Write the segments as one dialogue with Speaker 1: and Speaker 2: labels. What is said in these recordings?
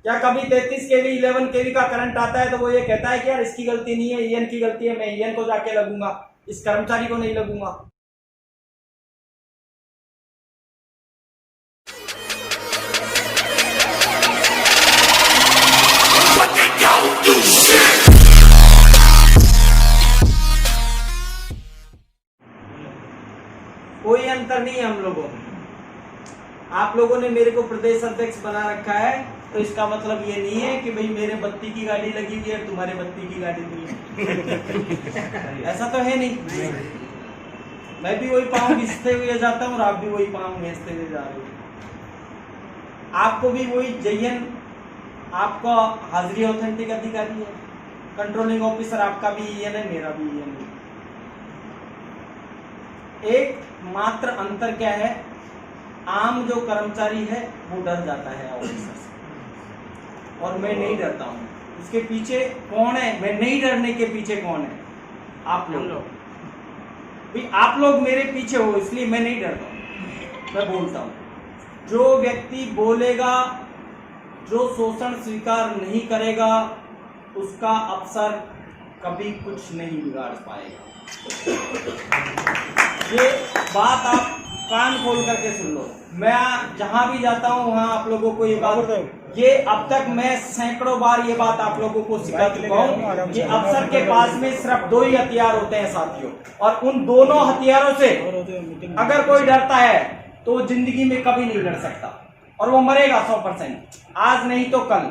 Speaker 1: क्या कभी 33 केवी 11 केवी का करंट आता है तो वो ये कहता है कि यार इसकी गलती नहीं है, ईएन की गलती है, मैं ईएन को जाके लगूंगा, इस कर्मचारी को नहीं लगूंगा। कोई अंतर नहीं है हम लोगों में। आप लोगों ने मेरे को प्रदेश अध्यक्ष बना रखा है तो इसका मतलब ये नहीं है कि भाई मेरे बत्ती की गाड़ी लगी हुई है तुम्हारे बत्ती की गाड़ी नहीं है। ऐसा तो है नहीं। मैं भी वही पाँव घिसते हुए जाता हूँ और आप भी वही पाँव घिसते हुए जा रहे हो। आपको भी वही जयन आपका हाजिरी ऑथेंटिक अधिकारी है, कंट्रोलिंग ऑफिसर आपका भी ईएन है, मेरा भी ईएन है। एक मात्र अंतर क्या है, आम जो कर्मचारी है वो डर जाता है ऑफिसर से और मैं नहीं डरता हूं। उसके पीछे कौन है, मैं नहीं डरने के पीछे कौन है? आप लोग। आप लोग मेरे पीछे हो इसलिए मैं नहीं डरता हूं। मैं बोलता हूं जो व्यक्ति बोलेगा, जो शोषण स्वीकार नहीं करेगा, उसका अफसर कभी कुछ नहीं बिगाड़ पाएगा। ये बात आप कान खोल करके सुन लो। मैं जहां भी जाता हूं वहां आप लोगों को ये बात, ये अब तक मैं सैकड़ों बार ये बात आप लोगों को सिखा चुका हूं कि अफसर के पास में सिर्फ 2 ही हथियार होते हैं साथियों, और उन दोनों हथियारों से अगर कोई डरता है तो वो जिंदगी में कभी नहीं डर सकता और वो मरेगा 100%। आज नहीं तो कल,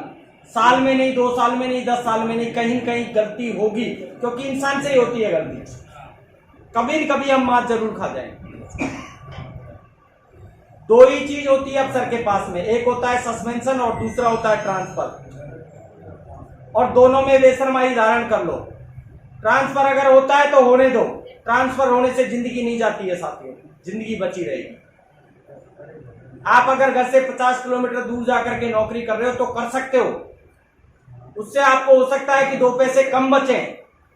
Speaker 1: साल में नहीं, 2 साल में नहीं, 10 साल में नहीं, कहीं कहीं गलती होगी, क्योंकि इंसान से ही होती है गलती। कभी न कभी हम मात जरूर खा जाएंगे। 2 ही चीज होती है अफसर के पास में, एक होता है सस्पेंशन और दूसरा होता है ट्रांसफर, और दोनों में बेशर्माई धारण कर लो। ट्रांसफर अगर होता है तो होने दो, ट्रांसफर होने से जिंदगी नहीं जाती है साथियों, जिंदगी बची रहेगी। आप अगर घर से 50 किलोमीटर दूर जाकर के नौकरी कर रहे हो तो कर सकते हो, उससे आपको हो सकता है कि 2 पैसे कम बचे,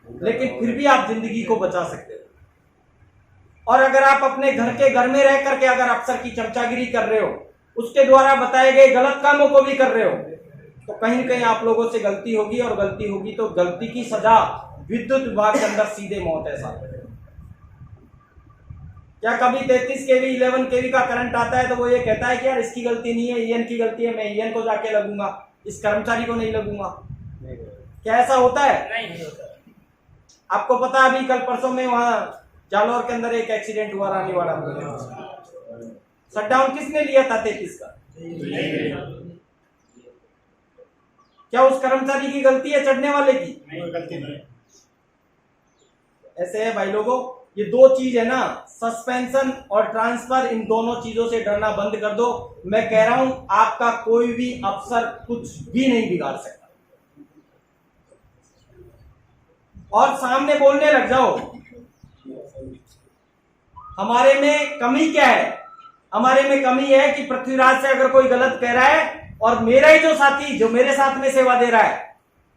Speaker 1: लेकिन फिर भी आप जिंदगी को बचा सकते हो। और अगर आप अपने घर में रह करके अगर अफसर की चमचागिरी कर रहे हो, उसके द्वारा बताए गए गलत कामों को भी कर रहे हो, तो कहीं न कहीं आप लोगों से गलती होगी, और गलती होगी तो गलती की सजा विद्युत विभाग के अंदर सीधे मौत है साहब। क्या कभी 33 केवी 11 केवी का करंट आता है तो वो ये कहता है कि यार इसकी गलती नहीं है, ईएन की गलती है, मैं ईएन को जाके लगूंगा, इस कर्मचारी को नहीं लगूंगा? क्या ऐसा होता है? नहीं होता। आपको पता है अभी कल परसों में वहां जालौर के अंदर एक एक्सीडेंट हुआ रानीवाड़ा में। शटडाउन किसने लिया था 33 का? क्या उस कर्मचारी की गलती है, चढ़ने वाले की? गलती नहीं। ऐसे है भाई लोगों, ये 2 चीज है ना, सस्पेंशन और ट्रांसफर, इन दोनों चीजों से डरना बंद कर दो। मैं कह रहा हूं आपका कोई भी अफसर कुछ भी नहीं बिगाड़ सकता, और सामने बोलने लग जाओ। हमारे में कमी क्या है? हमारे में कमी है कि पृथ्वीराज से अगर कोई गलत कह रहा है और मेरा ही जो साथी जो मेरे साथ में सेवा दे रहा है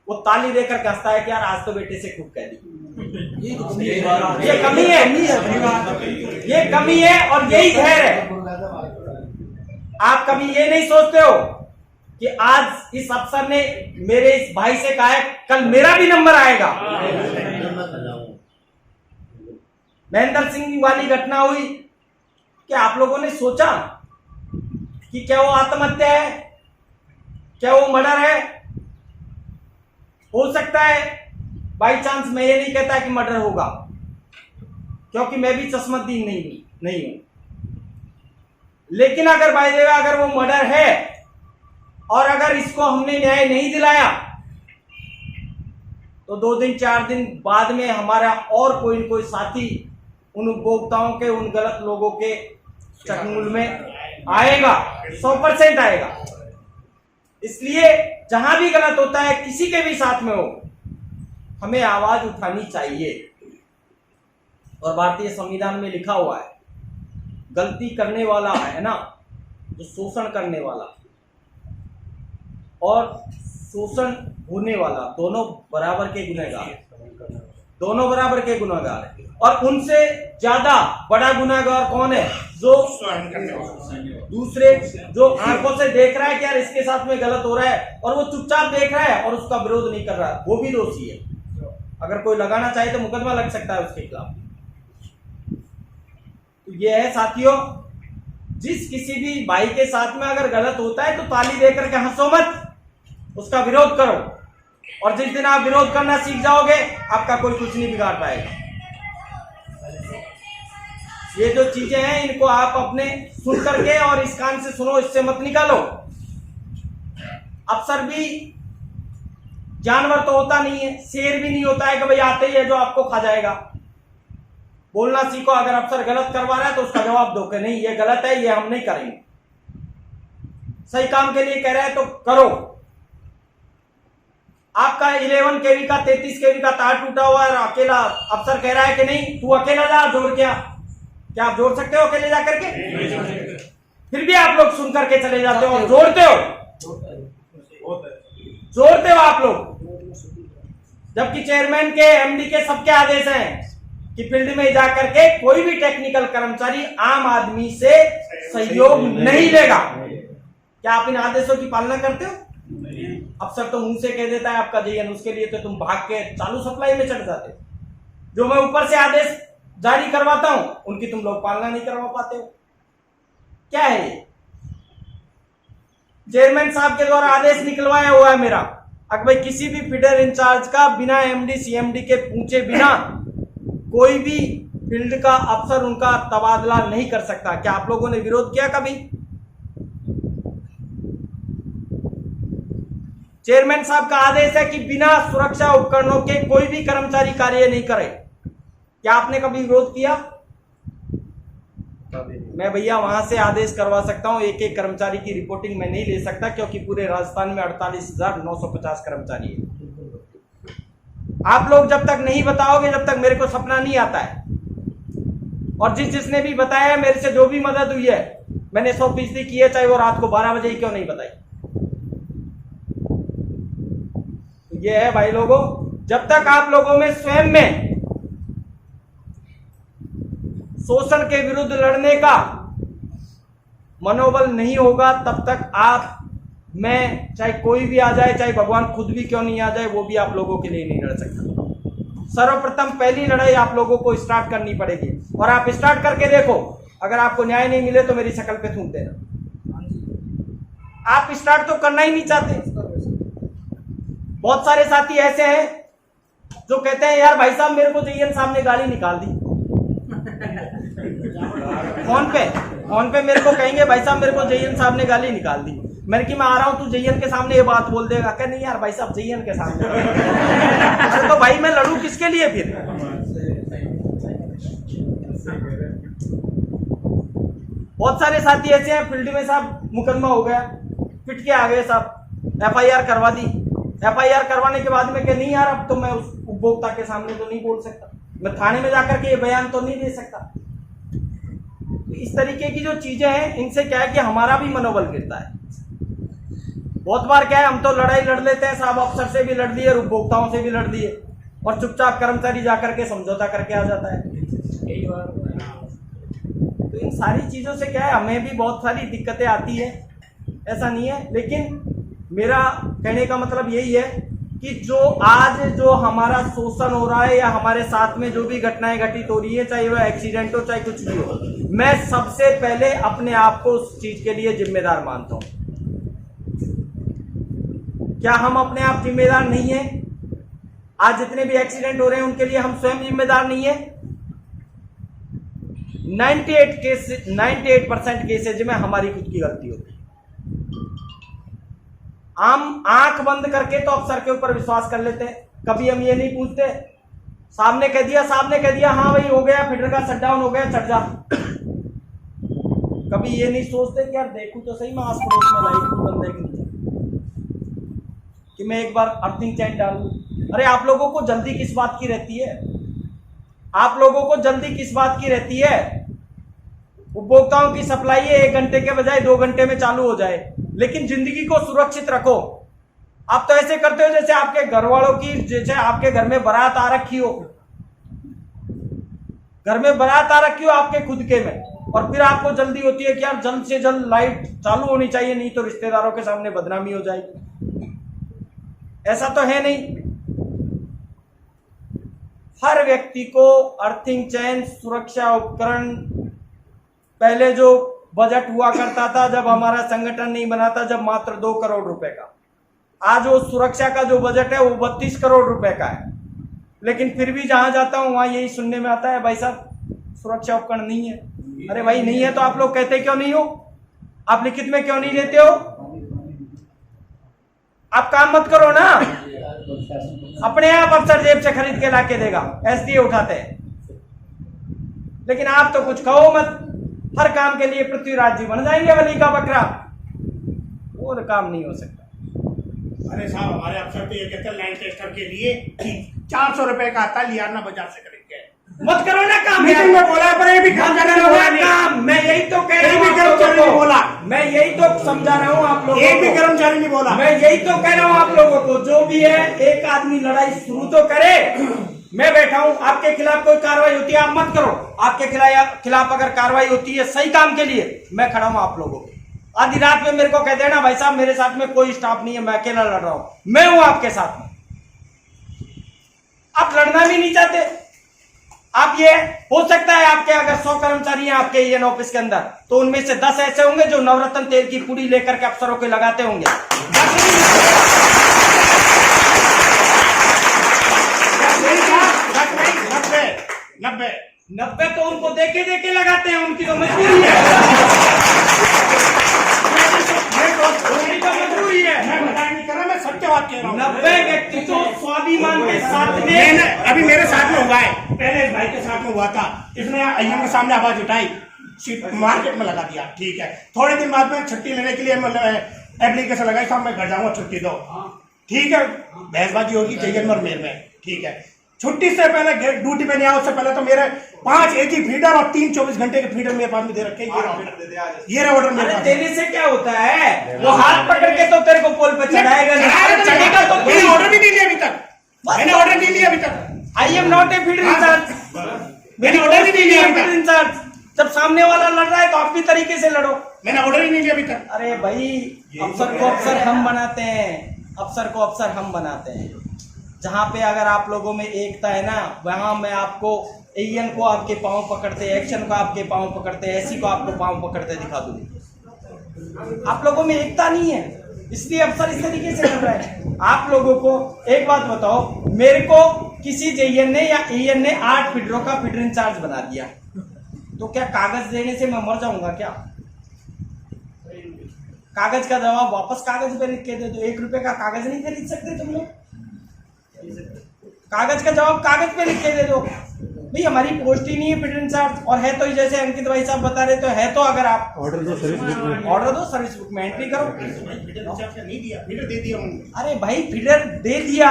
Speaker 1: वो ताली देकर कहता है कि यार आज तो बेटे से खूब कह दी। ये कमी है, ये कमी है, और यही धैर्य है। आप कभी ये नहीं सोचते हो कि आज इस अफसर ने मेरे इस भाई से कहा है, कल मेरा भी नंबर आएगा। महेंद्र सिंह वाली घटना हुई, क्या आप लोगों ने सोचा कि क्या वो आत्महत्या है, क्या वो मर्डर है? हो सकता है बाई चांस, मैं ये नहीं कहता कि मर्डर होगा, क्योंकि मैं भी चश्मदीन नहीं हूं, लेकिन अगर बाय द वे अगर वो मर्डर है और अगर इसको हमने न्याय नहीं दिलाया तो 2 दिन 4 दिन बाद में हमारा और कोई साथी उन उपभोक्ताओं के, उन गलत लोगों के चंगुल में आएगा, 100% आएगा। इसलिए जहां भी गलत होता है, किसी के भी साथ में हो, हमें आवाज उठानी चाहिए। और भारतीय संविधान में लिखा हुआ है, गलती करने वाला है ना, जो शोषण करने वाला और शोषण होने वाला, दोनों बराबर के गुनहगार, दोनों बराबर के गुनाहगार हैं। और उनसे ज्यादा बड़ा गुनाहगार कौन है? जो दूसरे, जो आंखों से देख रहा है कि यार इसके साथ में गलत हो रहा है और वो चुपचाप देख रहा है और उसका विरोध नहीं कर रहा है, वो भी दोषी है। अगर कोई लगाना चाहे तो मुकदमा लग सकता है उसके खिलाफ। तो ये है साथियों, जिस किसी भी भाई के साथ में अगर गलत होता है तो ताली देकर के हंसो मत, उसका विरोध करो। और जिस दिन आप विरोध करना सीख जाओगे आपका कोई कुछ नहीं बिगाड़ पाएगा। ये जो चीजें हैं इनको आप अपने सुन करके और इस कान से सुनो, इससे मत निकालो। अफसर भी जानवर तो होता नहीं है, शेर भी नहीं होता है कि भाई आते ही है जो आपको खा जाएगा। बोलना सीखो। अगर अफसर गलत करवा रहा है तो उसका जवाब दो कि नहीं ये गलत है, ये हम नहीं करेंगे। सही काम के लिए कह रहा है तो करो। आपका 11 केवी का 33 केवी का तार टूटा हुआ है, अकेला अफसर कह रहा है कि नहीं तू अकेला जा जोड़ के आ। क्या आप जोड़ सकते हो अकेले जाकर के? फिर भी आप लोग सुन करके चले जाते हो और जोड़ते हो आप लोग। जबकि चेयरमैन के, एमडी के सबके आदेश हैं कि फील्ड में जाकर के कोई भी टेक्निकल कर्मचारी आम आदमी से सहयोग नहीं लेगा। क्या आप इन आदेशों की पालना करते हो? अफसर तो मुंह से कह देता है आपका जेएन, उसके लिए तो तुम भाग के चालू सप्लाई में चढ़ जाते हो। जो मैं ऊपर से आदेश जारी करवाता हूं उनकी तुम लोग पालना नहीं करवा पाते हो। क्या है ये? चेयरमैन साहब के द्वारा आदेश निकलवाया हुआ है मेरा, अगर भाई किसी भी फीडर इंचार्ज का बिना एमडी सीएमडी के पूछे बिना कोई भी फील्ड का अफसर उनका तबादला नहीं कर सकता। क्या आप लोगों ने विरोध किया कभी? चेयरमैन साहब का आदेश है कि बिना सुरक्षा उपकरणों के कोई भी कर्मचारी कार्य नहीं करे। क्या आपने कभी विरोध किया? मैं भैया वहां से आदेश करवा सकता हूं, एक एक कर्मचारी की रिपोर्टिंग मैं नहीं ले सकता क्योंकि पूरे राजस्थान में 48,950 कर्मचारी है। आप लोग जब तक नहीं बताओगे, जब तक मेरे को सपना नहीं आता है। और जिसने भी बताया मेरे से जो भी मदद हुई है मैंने 100% की है, चाहे वो रात को 12 बजे ही क्यों नहीं बताई। तो ये है भाई लोगों, जब तक आप लोगों में स्वयं में शोषण के विरुद्ध लड़ने का मनोबल नहीं होगा तब तक आप, मैं, चाहे कोई भी आ जाए, चाहे भगवान खुद भी क्यों नहीं आ जाए, वो भी आप लोगों के लिए नहीं लड़ सकता। सर्वप्रथम पहली लड़ाई आप लोगों को स्टार्ट करनी पड़ेगी और आप स्टार्ट करके देखो। अगर आपको न्याय नहीं मिले तो मेरी शक्ल पे थूक देना। आप स्टार्ट तो करना ही नहीं चाहते। बहुत सारे साथी ऐसे हैं जो कहते हैं यार भाई साहब मेरे को जेईएन साहब ने गाली निकाल दी। फोन पे मेरे को कहेंगे भाई साहब मेरे को जेईएन साहब ने गाली निकाल दी। मैंने कि मैं आ रहा हूं, तू जेईएन के सामने ये बात बोल देगा? क्या नहीं यार भाई साहब जेईएन के सामने। अरे तो भाई मैं लड़ू किसके लिए फिर? बहुत सारे साथी ऐसे हैं फील्ड में, साहब मुकदमा हो गया, पिट के आ गए साहब, एफआईआर करवा दी। एफआईआर करवाने के बाद में कि नहीं यार अब तो मैं उस उपभोक्ता के सामने तो नहीं बोल सकता, मैं थाने में जाकर के ये बयान तो नहीं दे सकता। इस तरीके की जो चीजें हैं इनसे क्या है कि हमारा भी मनोबल गिरता है। बहुत बार क्या है, हम तो लड़ाई लड़ लेते हैं साहब, अफसर से भी लड़ लिए, उपभोक्ताओं से भी लड़ लिए और चुपचाप कर्मचारी जाकर के समझौता करके आ जाता है। तो इन सारी चीजों से क्या है, हमें भी बहुत सारी दिक्कतें आती है, ऐसा नहीं है। लेकिन मेरा कहने का मतलब यही है कि जो हमारा शोषण हो रहा है या हमारे साथ में जो भी घटनाएं घटित हो रही है, चाहे वो एक्सीडेंट हो चाहे कुछ भी हो, मैं सबसे पहले अपने आप को उस चीज के लिए जिम्मेदार मानता हूं। क्या हम अपने आप जिम्मेदार नहीं है? आज जितने भी एक्सीडेंट हो रहे हैं उनके लिए हम स्वयं जिम्मेदार नहीं है? 98% केसेज में हमारी खुद की गलती होती है। हम आंख बंद करके तो अफसर के ऊपर विश्वास कर लेते हैं। कभी हम ये नहीं पूछते साहब ने कह दिया हाँ भाई हो गया, फीडर का शटडाउन हो गया, चढ़ जा। कभी ये नहीं सोचते कि यार देखूं तो सही मैं आस पड़ोस में लाइट बंद है कि मैं एक बार अर्थिंग चेक डालूं। अरे आप लोगों को जल्दी किस बात की रहती है? आप लोगों को जल्दी किस बात की रहती है? उपभोक्ताओं की सप्लाई 1 घंटे के बजाय 2 घंटे में चालू हो जाए, लेकिन जिंदगी को सुरक्षित रखो। आप तो ऐसे करते हो जैसे आपके घर वालों की, जैसे आपके घर में बारात आ रखी हो घर में बारात आ रखी हो आपके खुद के में, और फिर आपको जल्दी होती है कि यार जल्द से जल्द लाइट चालू होनी चाहिए, नहीं तो रिश्तेदारों के सामने बदनामी हो जाएगी। ऐसा तो है नहीं। हर व्यक्ति को अर्थिंग चैन, सुरक्षा उपकरण, पहले जो बजट हुआ करता था जब हमारा संगठन नहीं बना था, जब मात्र 2 करोड़ रुपए का, आज वो सुरक्षा का जो बजट है वो 32 करोड़ रुपए का है। लेकिन फिर भी जहां जाता हूं वहां यही सुनने में आता है, भाई साहब सुरक्षा उपकरण नहीं है। अरे भाई नहीं है तो आप लोग कहते क्यों नहीं हो? आप लिखित में क्यों नहीं लेते हो? आप काम मत करो ना, अपने आप अफसर जेब से खरीद के लाके देगा, एसडीए उठाते हैं। लेकिन आप तो कुछ कहो मत, हर काम के लिए पृथ्वीराज जी बन जाएंगे वली का बकरा, वो काम नहीं हो सकता।
Speaker 2: अरे साहब हमारे अफसर तो ये कहते हैं लैंड टेस्टर के लिए 400 रुपए का आता है, लियाना बाजार से खरीद के।
Speaker 1: मत करो ना काम,
Speaker 2: मीटिंग में बोला पर ये भी काम करने
Speaker 1: काम। मैं यही तो कह रहा हूँ,
Speaker 2: कर्मचारी नहीं बोला,
Speaker 1: मैं यही तो समझा रहा हूँ आप लोगों को,
Speaker 2: एक भी कर्मचारी नहीं बोला।
Speaker 1: मैं यही तो कह रहा हूँ आप लोगों को, जो भी है एक आदमी लड़ाई शुरू तो करे। मैं बैठा हूं, आपके खिलाफ कोई कार्रवाई होती है आप मत करो, आपके खिलाफ अगर कार्रवाई होती है सही काम के लिए, मैं खड़ा हूं आप लोगों के। आधी रात में मेरे को कह देना भाई साहब मेरे साथ में कोई स्टाफ नहीं है, मैं अकेला लड़ रहा हूं, मैं हूं आपके साथ में। आप लड़ना भी नहीं चाहते। आप ये हो सकता है आपके अगर 100 कर्मचारी हैं आपके ईएन ऑफिस के अंदर, तो उनमें से 10 ऐसे होंगे जो नवरत्न तेल की पुड़ी लेकर के अफसरों को लगाते होंगे। 90 तो उनको देके देके लगाते हैं, उनकी तो मजबूरी है, मजबूरी है।
Speaker 2: मैं बताया नहीं कर रहा, मैं सत्य बात कह रहा हूँ।
Speaker 1: 90 व्यक्ति तो स्वाभिमान के साथ में,
Speaker 2: अभी मेरे साथ में हुआ है, पहले इस भाई के साथ में हुआ था, इसने आईएम के सामने आवाज उठाई, मार्केट में लगा दिया, ठीक है। थोड़े दिन बाद में छुट्टी लेने के लिए मतलब एप्लीकेशन लगाई, साहब मैं घर जाऊंगा छुट्टी दो, ठीक है। बहसबाजी होगी जयन और मेर में, ठीक है। छुट्टी से पहले ड्यूटी पे नहीं आया, उससे पहले तो मेरे 5 एक ही फीडर और 3 24 घंटे के फीडर मेरे पास में दे रखे। ये ऑर्डर मेरे पास।
Speaker 1: देने से क्या होता है, वो हाथ पकड़ के तो तेरे को पोल पे चढ़ाएगा नहीं, चढ़ेगा तो
Speaker 2: मैंने ऑर्डर भी नहीं लिया अभी तक, मैंने ऑर्डर नहीं लिया अभी तक।
Speaker 1: I am not a feeder incharge,
Speaker 2: मैंने ऑर्डर भी नहीं लिया अभी तक।
Speaker 1: इंचार्ज जब सामने वाला लड़ रहा है तो अपनी तरीके से लड़ो।
Speaker 2: मैंने ऑर्डर ही नहीं लिया अभी तक।
Speaker 1: अरे भाई अफसर को अफसर हम बनाते हैं, अफसर को अफसर हम बनाते हैं। जहां पे अगर आप लोगों में एकता है ना, वहां मैं आपको एएन को आपके पांव पकड़ते, एक्शन को आपके पांव पकड़ते, एसी को आपको पांव पकड़ते दिखा दूंगी। आप लोगों में एकता नहीं है, इसलिए अफसर इस तरीके से कर रहे हैं। आप लोगों को एक बात बताओ, मेरे को किसी जेईएन ने या एएन ने 8 फीडरों का फीडर इंचार्ज बना दिया, तो क्या कागज देने से मैं मर जाऊंगा क्या? कागज का जवाब वापस कागज पे लिख के दे दो। 1 रुपए का कागज नहीं खरीद सकते तुम लोग? कागज का जवाब कागज पे लिख के दे दो। भाई हमारी पोस्ट ही नहीं है फीडर इंचार्ज, और है तो जैसे अंकित भाई साहब बता रहे, तो है तो अगर आप
Speaker 3: ऑर्डर दो सर्विस बुक में,
Speaker 1: ऑर्डर दो सर्विस बुक में एंट्री करो।
Speaker 2: नहीं दिया, फीडर दे दिया उन्होंने।
Speaker 1: अरे भाई फीडर दे दिया,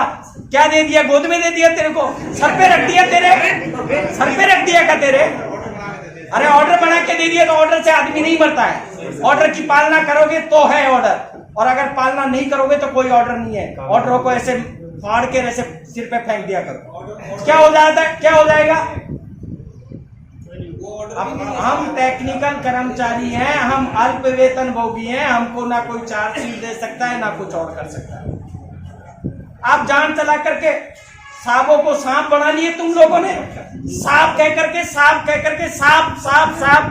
Speaker 1: क्या दे दिया? गोद में दे दिया तेरे को? सर पे रख दिया तेरे? सर पे रख दिया क्या तेरे? अरे ऑर्डर बना के दे दिया तो ऑर्डर से आदमी नहीं मरता है। ऑर्डर की पालना करोगे तो है ऑर्डर, और अगर पालना नहीं करोगे तो कोई ऑर्डर नहीं है। ऑर्डरों को ऐसे फाड़ के ऐसे सिर पे फेंक दिया करो, क्या हो जाता है? क्या हो जाएगा? हम टेक्निकल कर्मचारी हैं, हम अल्प वेतन भोगी हैं, हमको ना कोई चार्जशीट दे सकता है ना कुछ और कर सकता है। आप जान चला करके सांपों को सांप बना लिए तुम लोगों ने, सांप कह करके सांप कह करके सांप सांप सांप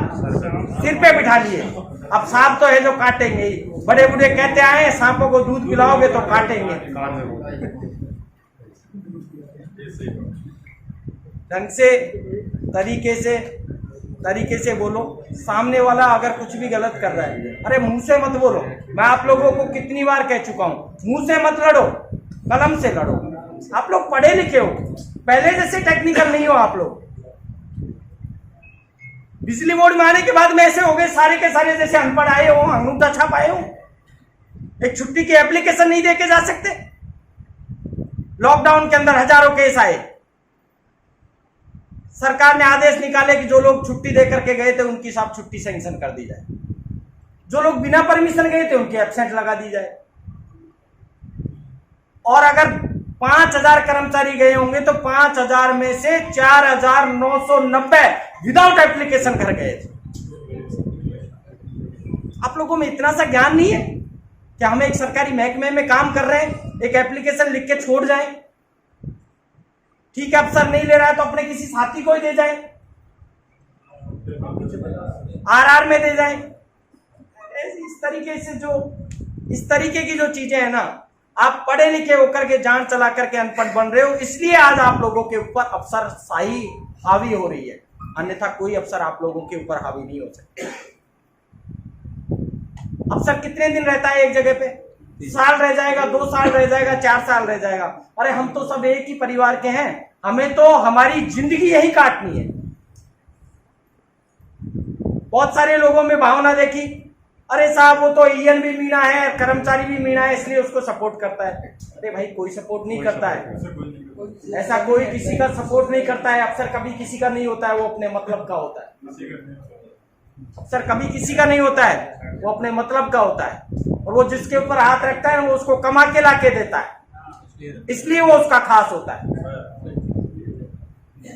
Speaker 1: सिर पे बिठा लिए। अब सांप तो है जो काटेंगे ही, बड़े बूढ़े कहते आए सांपों को दूध पिलाओगे तो काटेंगे। ढंग से तरीके से बोलो। सामने वाला अगर कुछ भी गलत कर रहा है, अरे मुंह से मत बोलो। मैं आप लोगों को कितनी बार कह चुका हूं, मुंह से मत लड़ो, कलम से लड़ो। आप लोग पढ़े लिखे हो, पहले जैसे टेक्निकल नहीं हो आप लोग। बिजली बोर्ड में आने के बाद में ऐसे हो गए सारे के सारे जैसे अनपढ़ आए हो, अंगूठा छाप आए हो। एक छुट्टी की एप्लीकेशन नहीं देके जा सकते। लॉकडाउन के अंदर हजारों केस आए, सरकार ने आदेश निकाले कि जो लोग छुट्टी दे करके गए थे उनकी सब छुट्टी सैंक्शन कर दी जाए, जो लोग बिना परमिशन गए थे उनकी एब्सेंट लगा दी जाए। और अगर 5000 कर्मचारी गए होंगे तो 5000 में से 4990 विदाउट एप्लीकेशन घर गए थे। आप लोगों में इतना सा ज्ञान नहीं है कि हम एक सरकारी महकमे में काम कर रहे हैं, एक एप्लीकेशन लिख के छोड़ जाएं, ठीक है अफसर नहीं ले रहा है तो अपने किसी साथी को ही दे जाएं, आरआर में दे जाएं। इस तरीके की जो चीजें हैं ना, आप पढ़े लिखे होकर के जान चला करके अनपढ़ बन रहे हो, इसलिए आज आप लोगों के ऊपर अफसर शाही हावी हो रही है, अन्यथा कोई अफसर आप लोगों के ऊपर हावी नहीं हो सकते। अफसर कितने दिन रहता है एक जगह पे? साल रह जाएगा, 2 साल रह जाएगा, 4 साल रह जाएगा। अरे हम तो सब एक ही परिवार के हैं, हमें तो हमारी जिंदगी यही काटनी है। बहुत सारे लोगों में भावना देखी, अरे साहब वो तो ईएन भी मीणा है, कर्मचारी भी मीणा है, इसलिए उसको सपोर्ट करता है। अरे भाई कोई सपोर्ट नहीं करता है, ऐसा कोई किसी का सपोर्ट नहीं करता है। अफसर कभी किसी का नहीं होता है, वो अपने मतलब का होता है। अफसर कभी किसी का नहीं होता है, वो अपने मतलब का होता है, और वो जिसके ऊपर हाथ रखता है वो उसको कमा के ला के देता है, इसलिए वो उसका खास होता है।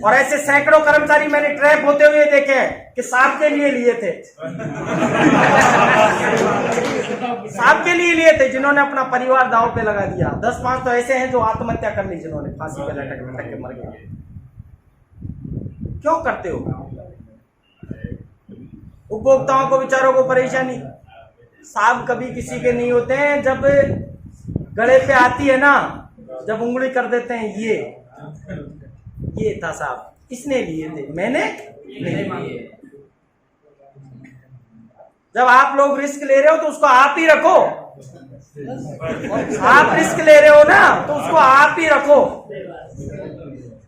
Speaker 1: और ऐसे सैकड़ों कर्मचारी मैंने ट्रैप होते हुए देखे हैं कि सांप के लिए लिए थे सांप के लिए थे, जिन्होंने अपना परिवार दांव पे लगा दिया। 10-5 तो ऐसे हैं जो आत्महत्या कर ली, जिन्होंने फांसी पे लटक के मर गए। क्यों करते हो? उपभोक्ताओं को बेचारों को परेशानी। सांप कभी किसी के नहीं होते हैं, जब गले पे आती है ना, जब उंगली कर देते हैं ये था साहब, इसने लिए थे, मैंने नहीं लिए। जब आप लोग रिस्क ले रहे हो तो उसको आप ही रखो। आप रिस्क ले रहे हो ना तो उसको आप ही रखो।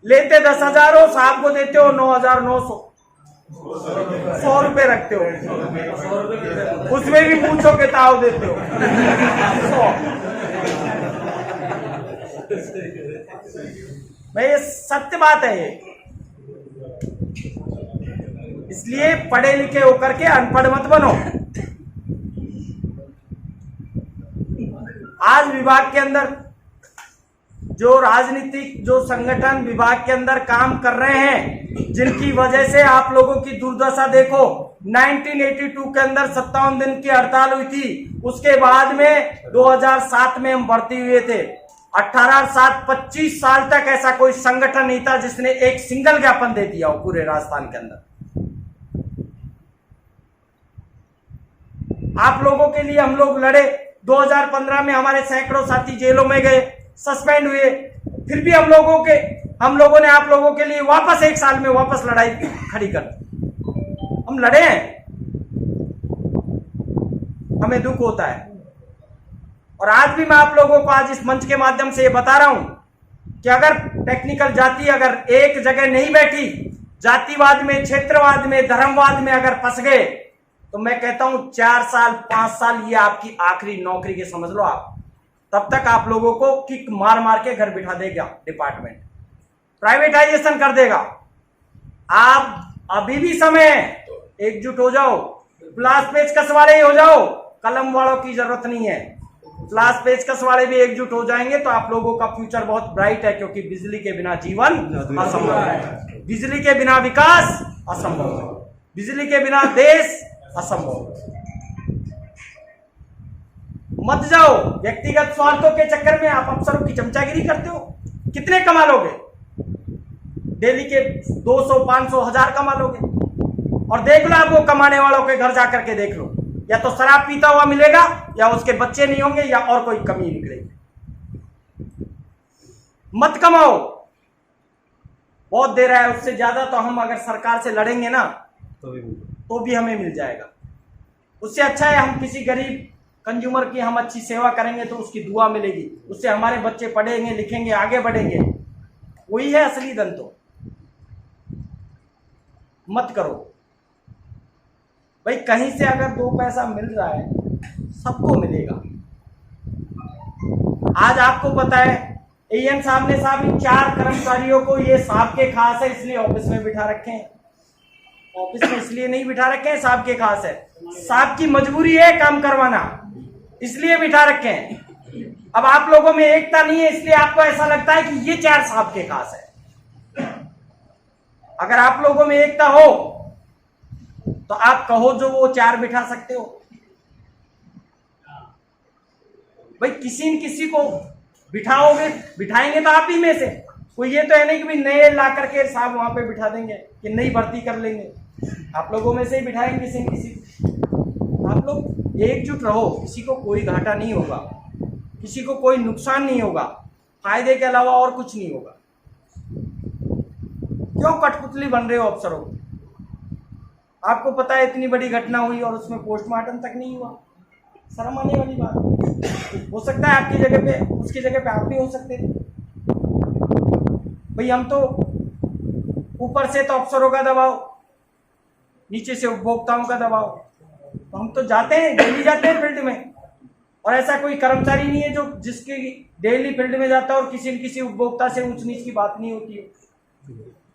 Speaker 1: लेते 10,000 हो, साहब को देते हो 9,900, 100 रुपए रखते हो, उसमें भी पूछो के ताव देते हो 100। भाई ये सत्य बात है ये। इसलिए पढ़े लिखे होकर के अनपढ़ मत बनो। आज विभाग के अंदर जो राजनीतिक जो संगठन विभाग के अंदर काम कर रहे हैं, जिनकी वजह से आप लोगों की दुर्दशा देखो। 1982 के अंदर 57 दिन की हड़ताल हुई थी, उसके बाद में 2007 में हम भर्ती हुए थे। 18-7 25 साल तक ऐसा कोई संगठन नहीं था जिसने एक सिंगल ज्ञापन दे दिया हो पूरे राजस्थान के अंदर। आप लोगों के लिए हम लोग लड़े। 2015 में हमारे सैकड़ों साथी जेलों में गए, सस्पेंड हुए, फिर भी हम लोगों ने आप लोगों के लिए वापस 1 साल में वापस लड़ाई खड़ी कर दी। हम लड़े हैं, हमें दुख होता है। और आज भी मैं आप लोगों को आज इस मंच के माध्यम से ये बता रहा हूं कि अगर टेक्निकल जाति अगर एक जगह नहीं बैठी, जातिवाद में, क्षेत्रवाद में, धर्मवाद में अगर फंस गए, तो मैं कहता हूं 4 साल 5 साल ये आपकी आखिरी नौकरी के समझ लो आप। तब तक आप लोगों को किक मार मार के घर बिठा देगा डिपार्टमेंट, प्राइवेटाइजेशन कर देगा। आप अभी भी समय, एकजुट हो जाओ, प्लास पेचकस वाले ही हो जाओ, कलम वालों की जरूरत नहीं है। प्लास पेचकस वाले भी एकजुट हो जाएंगे तो आप लोगों का फ्यूचर बहुत ब्राइट है, क्योंकि बिजली के बिना जीवन असंभव है, बिजली के बिना विकास असंभव है, बिजली के बिना देश असंभव। मत जाओ व्यक्तिगत स्वार्थों के चक्कर में, आप अफसरों की चमचागिरी करते हो। कितने कमा लोगे? डेली के 200, 500, 1000 कमा लोगे। और देख लो, आप वो कमाने वालों के घर जाकर के देख लो, या तो शराब पीता हुआ मिलेगा, या उसके बच्चे नहीं होंगे, या और कोई कमी निकलेगी। मत कमाओ, बहुत दे रहा है, उससे ज्यादा तो हम अगर सरकार से लड़ेंगे ना तो भी हमें मिल जाएगा। उससे अच्छा है हम किसी गरीब कंज्यूमर की हम अच्छी सेवा करेंगे तो उसकी दुआ मिलेगी, उससे हमारे बच्चे पढ़ेंगे, लिखेंगे, आगे बढ़ेंगे। वही है असली धन। तो मत करो भाई, कहीं से अगर 2 पैसा मिल रहा है सबको मिलेगा। आज आपको पता है एएन साहब ने साहब इन 4 कर्मचारियों को ये साहब के खास है इसलिए ऑफिस में बिठा रखे हैं। ऑफिस में इसलिए नहीं बिठा रखे हैं, साहब के खास है, साहब की मजबूरी है काम करवाना, इसलिए बिठा रखे हैं। अब आप लोगों में एकता नहीं है, इसलिए आपको ऐसा लगता है कि ये 4 साहब के खास है। अगर आप लोगों में एकता हो तो आप कहो जो वो 4 बिठा सकते हो। भाई किसी न किसी को बिठाओगे, बिठाएंगे तो आप ही में से। कोई ये तो है नहीं कि भाई नए ला करके साहब वहां पे बिठा देंगे कि नई भर्ती कर लेंगे। आप लोगों में से ही बिठाएंगे किसी न किसी। आप लोग एकजुट रहो, किसी को कोई घाटा नहीं होगा, किसी को कोई नुकसान नहीं होगा, फायदे के अलावा और कुछ नहीं होगा। क्यों कठपुतली बन रहे हो अफसरों की? आपको पता है इतनी बड़ी घटना हुई और उसमें पोस्टमार्टम तक नहीं हुआ। शर्म आने वाली बात। हो सकता है आपकी जगह पे, उसकी जगह पे आप भी हो सकते थे। भाई हम तो ऊपर से तो अफसरों का दबाव, नीचे से उपभोक्ताओं का दबाव, तो हम तो जाते हैं, डेली जाते हैं फील्ड में। और ऐसा कोई कर्मचारी नहीं है जो जिसकी डेली फील्ड में जाता है और किसी न किसी उपभोक्ता से ऊंच नीच की बात नहीं होती है,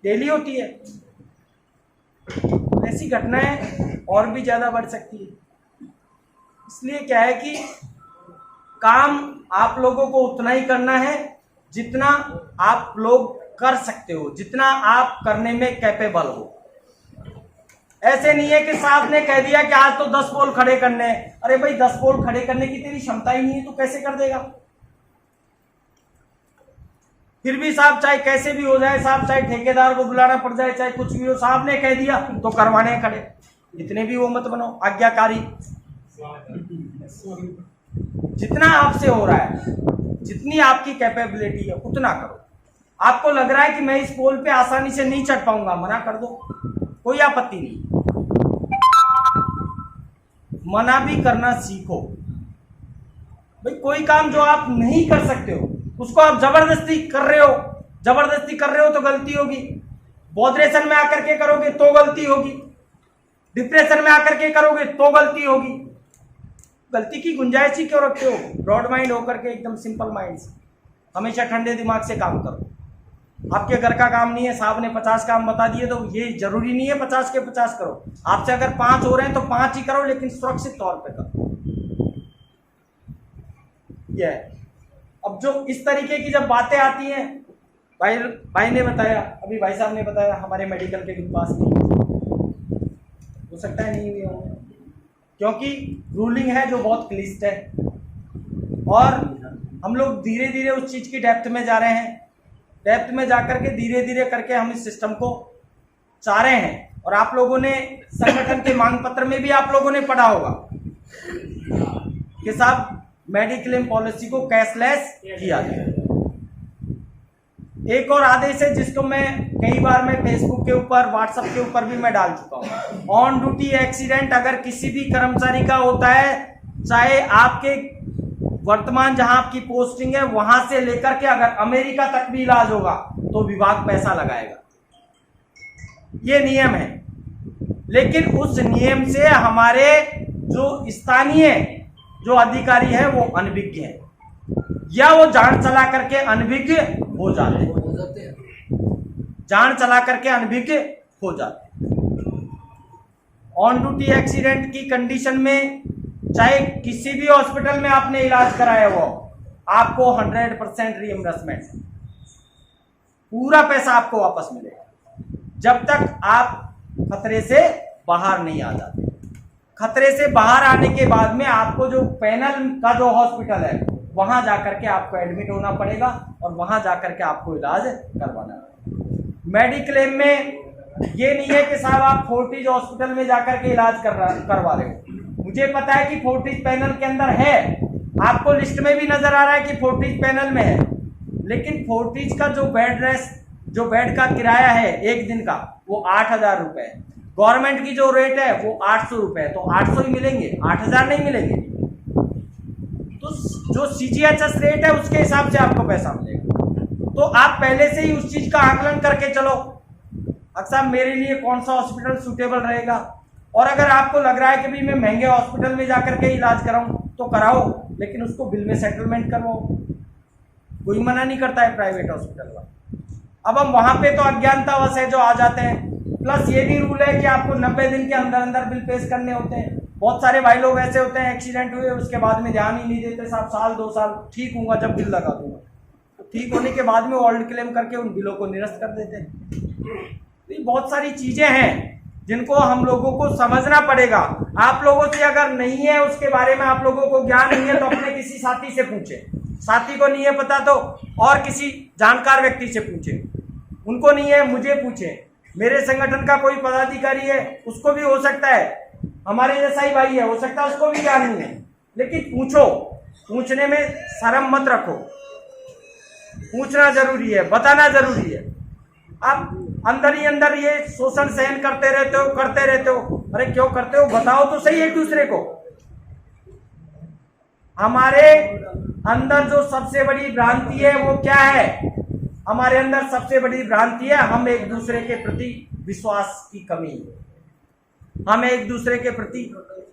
Speaker 1: डेली होती है। ऐसी घटनाएं और भी ज्यादा बढ़ सकती है। इसलिए क्या है कि काम आप लोगों को उतना ही करना है जितना आप लोग कर सकते हो, जितना आप करने में कैपेबल हो। ऐसे नहीं है कि साहब ने कह दिया कि आज तो 10 पोल खड़े करने हैं। अरे भाई 10 पोल खड़े करने की तेरी क्षमता ही नहीं है, तो कैसे कर देगा? फिर भी साहब चाहे कैसे भी हो जाए, साहब चाहे ठेकेदार को बुलाना पड़ जाए, चाहे कुछ भी हो, साहब ने कह दिया तो करवाने खड़े। इतने भी वो मत बनो आज्ञाकारी। जितना आपसे हो रहा है, जितनी आपकी कैपेबिलिटी है उतना करो। आपको लग रहा है कि मैं इस पोल पे आसानी से नहीं चढ़ पाऊंगा, मना कर दो, कोई आपत्ति नहीं। मना भी करना सीखो। भाई कोई काम जो आप नहीं कर सकते हो उसको आप जबरदस्ती कर रहे हो, जबरदस्ती कर रहे हो तो गलती होगी। बॉडरेशन में आकर के करोगे तो गलती होगी, डिप्रेशन में आकर के करोगे तो गलती होगी। गलती की गुंजाइश ही क्यों रखते हो? ब्रॉड माइंड होकर के एकदम सिंपल माइंड से हमेशा ठंडे दिमाग से काम करो। आपके घर का काम नहीं है, साहब ने 50 काम बता दिए तो ये जरूरी नहीं है 50 के 50 करो। आपसे अगर 5 हो रहे हैं तो 5 ही करो, लेकिन सुरक्षित तौर पे करो। ये अब जो इस तरीके की जब बातें आती हैं, भाई ने बताया, अभी भाई साहब ने बताया हमारे मेडिकल के भी पास नहीं, हो सकता है नहीं हुए होंगे, क्योंकि रूलिंग है जो बहुत क्लिष्ट है और हम लोग धीरे धीरे उस चीज़ की डेप्थ में जा रहे हैं। डेप्थ में जाकर के धीरे धीरे करके हम इस सिस्टम को चाह रहे हैं। और आप लोगों ने संगठन के मांग पत्र में भी आप लोगों ने पढ़ा होगा कि साहब मेडिक्लेम पॉलिसी को कैशलेस किया जाए। एक और आदेश है जिसको मैं कई बार मैं फेसबुक के ऊपर, व्हाट्सएप के ऊपर भी मैं डाल चुका हूँ। ऑन ड्यूटी एक्सीडेंट अगर किसी भी कर्मचारी का होता है, चाहे आपके वर्तमान जहां आपकी पोस्टिंग है वहां से लेकर के अगर अमेरिका तक भी इलाज होगा तो विभाग पैसा लगाएगा। ये नियम है। लेकिन उस नियम से हमारे जो स्थानीय जो अधिकारी है वो अनभिज्ञ है, या वो जान चला करके अनभिज्ञ हो जाते हैं, जान चला करके अनभिज्ञ हो जाते हैं। ऑन ड्यूटी एक्सीडेंट की कंडीशन में चाहे किसी भी हॉस्पिटल में आपने इलाज कराया हो, आपको 100% रिइंबर्समेंट, पूरा पैसा आपको वापस मिलेगा जब तक आप खतरे से बाहर नहीं आ जाते। खतरे से बाहर आने के बाद में आपको जो पैनल का जो हॉस्पिटल है वहां जाकर के आपको एडमिट होना पड़ेगा और वहां जाकर के आपको इलाज करवाना है। मेडिक्लेम में ये नहीं है कि साहब आप फोर्टिज हॉस्पिटल में जाकर के इलाज करवा रहे हो। मुझे पता है कि फोर्टिज पैनल के अंदर है, आपको लिस्ट में भी नजर आ रहा है कि फोर्टिज पैनल में है, लेकिन फोर्टिज का जो जो बेड का किराया है एक दिन का वो 8,000 रुपए है। गवर्नमेंट की जो रेट है वो 800 रुपए है, तो 800 ही मिलेंगे, 8,000 नहीं मिलेंगे। तो जो CGHS रेट है उसके हिसाब से आपको पैसा मिलेगा। तो आप पहले से ही उस चीज का आकलन करके चलो, अच्छा मेरे लिए कौन सा हॉस्पिटल सूटेबल रहेगा। और अगर आपको लग रहा है कि भाई मैं महंगे हॉस्पिटल में जाकर के इलाज कराऊं तो कराओ, लेकिन उसको बिल में सेटलमेंट करवाओ, कोई मना नहीं करता है प्राइवेट हॉस्पिटल वाला। अब हम वहां पे तो अज्ञानतावश है जो आ जाते हैं। प्लस ये भी रूल है कि आपको 90 दिन के अंदर अंदर बिल पेश करने होते हैं। बहुत सारे भाई लोग ऐसे होते हैं, एक्सीडेंट हुए उसके बाद में ध्यान ही नहीं देते, साहब साल 2 साल ठीक हूँगा जब बिल लगा दूंगा, तो ठीक होने के बाद में ओल्ड क्लेम करके उन बिलों को निरस्त कर देते हैं। तो बहुत सारी चीजें हैं जिनको हम लोगों को समझना पड़ेगा। आप लोगों से अगर नहीं है उसके बारे में, आप लोगों को ज्ञान नहीं है, तो अपने किसी साथी से पूछे। साथी को नहीं है पता तो और किसी जानकार व्यक्ति से पूछे, उनको नहीं है मुझे पूछे, मेरे संगठन का कोई पदाधिकारी है उसको भी हो सकता है, हमारे जैसा ही भाई है हो सकता है उसको भी ज्ञान नहीं है, लेकिन पूछो, पूछने में शर्म मत रखो, पूछना जरूरी है, बताना जरूरी है। आप अंदर ही अंदर ये शोषण सहन करते रहते हो, अरे क्यों करते हो बताओ तो सही एक दूसरे को। हमारे अंदर जो सबसे बड़ी भ्रांति है वो क्या है? हमारे अंदर सबसे बड़ी भ्रांति है हम एक दूसरे के प्रति विश्वास की कमी है, हम एक दूसरे के प्रति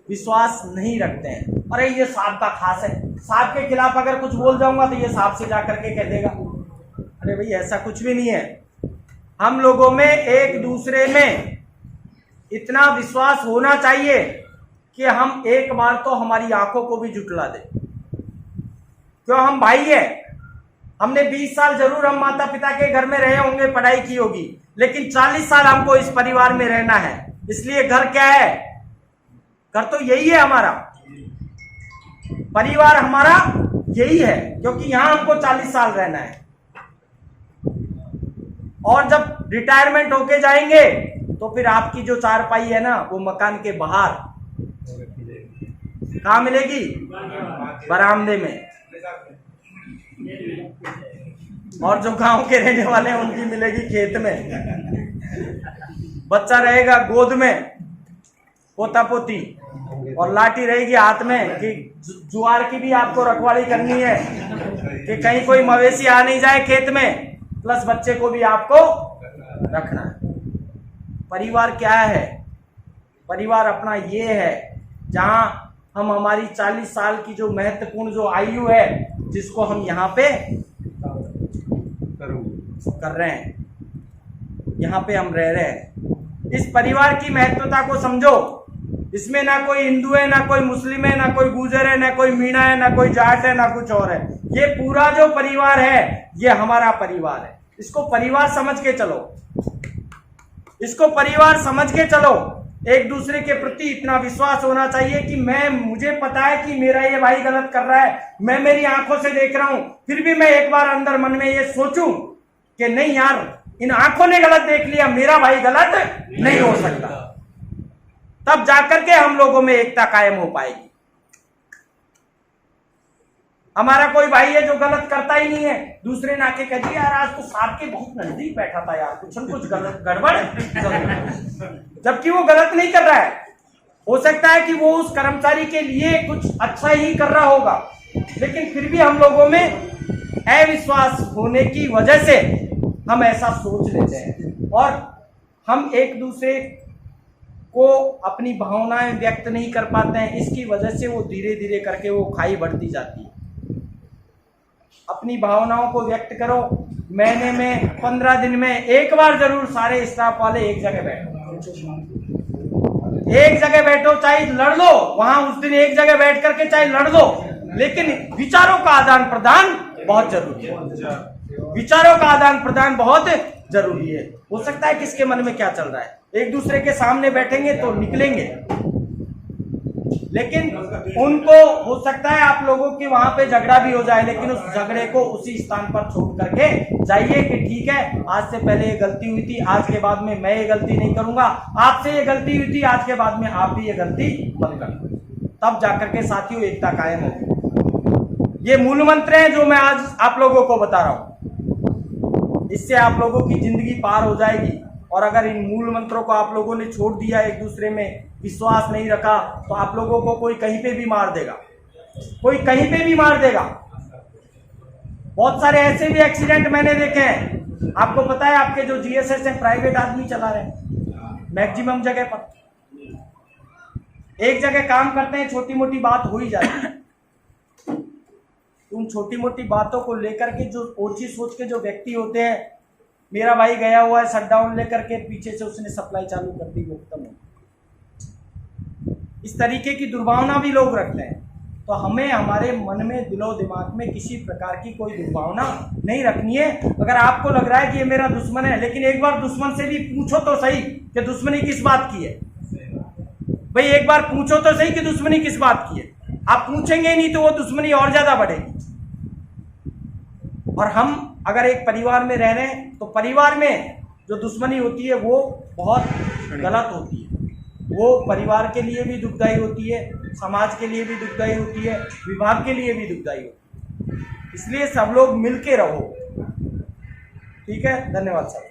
Speaker 1: विश्वास नहीं रखते हैं। अरे ये साहब का खास है, साहब के खिलाफ अगर कुछ बोल जाऊंगा तो ये साहब से जाकर के कह देगा। अरे भाई ऐसा कुछ भी नहीं है। हम लोगों में एक दूसरे में इतना विश्वास होना चाहिए कि हम एक बार तो हमारी आंखों को भी जुटला दें। क्यों? हम भाई हैं, हमने 20 साल जरूर हम माता पिता के घर में रहे होंगे, पढ़ाई की होगी, लेकिन 40 साल हमको इस परिवार में रहना है। इसलिए घर क्या है? घर तो यही है हमारा, परिवार हमारा यही है, क्योंकि यहां हमको 40 साल रहना है। और जब रिटायरमेंट होके जाएंगे तो फिर आपकी जो चारपाई है ना वो मकान के बाहर कहाँ मिलेगी? बरामदे में। और जो गांव के रहने वाले हैं उनकी मिलेगी खेत में। बच्चा रहेगा गोद में, पोता पोती, और लाठी रहेगी हाथ में कि जुआर की भी आपको रखवाली करनी है कि कहीं कोई मवेशी आ नहीं जाए खेत में, प्लस बच्चे को भी आपको रखना है। परिवार क्या है? परिवार अपना ये है जहां हम हमारी 40 साल की जो महत्वपूर्ण जो आयु है जिसको हम यहाँ पे कर रहे हैं, यहाँ पे हम रह रहे हैं। इस परिवार की महत्वता को समझो। इसमें ना कोई हिंदू है, ना कोई मुस्लिम है, ना कोई गुजर है, ना कोई मीणा है, ना कोई जाट है, ना कुछ और है। ये पूरा जो परिवार है ये हमारा परिवार है। इसको परिवार समझ के चलो, इसको परिवार समझ के चलो। एक दूसरे के प्रति इतना विश्वास होना चाहिए कि मुझे पता है कि मेरा ये भाई गलत कर रहा है, मैं मेरी आंखों से देख रहा हूं, फिर भी मैं एक बार अंदर मन में ये सोचूं कि नहीं यार, इन आंखों ने गलत देख लिया, मेरा भाई गलत नहीं हो सकता। तब जाकर के हम लोगों में एकता कायम हो पाएगी। हमारा कोई भाई है जो गलत करता ही नहीं है, दूसरे ने आके कह दिया यार आज तो साहब के बहुत नजदीक बैठा था यार, कुछ न कुछ गलत गड़बड़, जबकि वो गलत नहीं कर रहा है। हो सकता है कि वो उस कर्मचारी के लिए कुछ अच्छा ही कर रहा होगा, लेकिन फिर भी हम लोगों में अविश्वास होने की वजह से हम ऐसा सोच लेते हैं और हम एक दूसरे को अपनी भावनाएं व्यक्त नहीं कर पाते हैं। इसकी वजह से वो धीरे धीरे करके वो खाई बढ़ती जाती है। अपनी भावनाओं को व्यक्त करो। महीने में 15 दिन में एक बार जरूर सारे स्टाफ वाले एक जगह बैठो, एक जगह बैठो, चाहे लड़ लो वहां उस दिन एक जगह बैठ करके चाहे लड़ लो, लेकिन विचारों का आदान प्रदान बहुत जरूरी है। विचारों का आदान प्रदान बहुत जरूरी है। हो सकता है किसके मन में क्या चल रहा है, एक दूसरे के सामने बैठेंगे तो निकलेंगे, लेकिन उनको हो सकता है आप लोगों की वहां पे झगड़ा भी हो जाए, लेकिन उस झगड़े को उसी स्थान पर छोड़ करके जाइए कि ठीक है आज से पहले ये गलती हुई थी, आज के बाद में मैं ये गलती नहीं करूंगा, आपसे ये गलती हुई थी, आज के बाद में आप भी ये गलती मत करना। तब जाकर के साथियों एकता कायम होगी। ये मूल मंत्र है जो मैं आज आप लोगों को बता रहा हूं। इससे आप लोगों की जिंदगी पार हो जाएगी। और अगर इन मूल मंत्रों को आप लोगों ने छोड़ दिया, एक दूसरे में विश्वास नहीं रखा, तो आप लोगों को कोई कहीं पे भी मार देगा, कोई कहीं पे भी मार देगा। बहुत सारे ऐसे भी एक्सीडेंट मैंने देखे हैं। आपको पता है आपके जो जीएसएस हैं प्राइवेट आदमी चला रहे हैं मैक्सिमम जगह पर, एक जगह काम करते हैं, छोटी मोटी बात हो ही जाती है। उन छोटी मोटी बातों को लेकर के जो ओछी सोच के जो व्यक्ति होते हैं, मेरा भाई गया हुआ है शटडाउन लेकर के, पीछे से उसने सप्लाई चालू कर दी, वो खत्म हो। इस तरीके की दुर्भावना भी लोग रखते हैं। तो हमें हमारे मन में, दिलो दिमाग में किसी प्रकार की कोई दुर्भावना नहीं रखनी है। अगर आपको लग रहा है कि ये मेरा दुश्मन है, लेकिन एक बार दुश्मन से भी पूछो तो सही कि दुश्मनी किस बात की है। भाई एक बार पूछो तो सही कि दुश्मनी किस बात की है। आप पूछेंगे ही नहीं तो वो दुश्मनी और ज्यादा बढ़ेगी। और हम अगर एक परिवार में रह रहे हैं तो परिवार में जो दुश्मनी होती है वो बहुत गलत होती है। वो परिवार के लिए भी दुखदायी होती है, समाज के लिए भी दुखदायी होती है, विभाग के लिए भी दुखदायी होती है। इसलिए सब लोग मिलके रहो। ठीक है, धन्यवाद साहब।